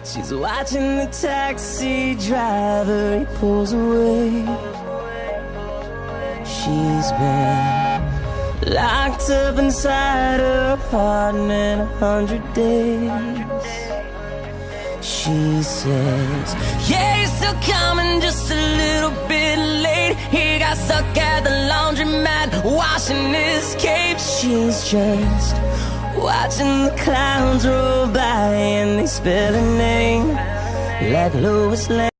She's watching the taxi driver, he pulls away. She's been locked up inside her apartment 100 days. She says, yeah, he's still coming, just a little bit late. He got stuck at the laundromat, washing his cape. She's just watching the clowns roll by, and they spell her name like Lois Lane.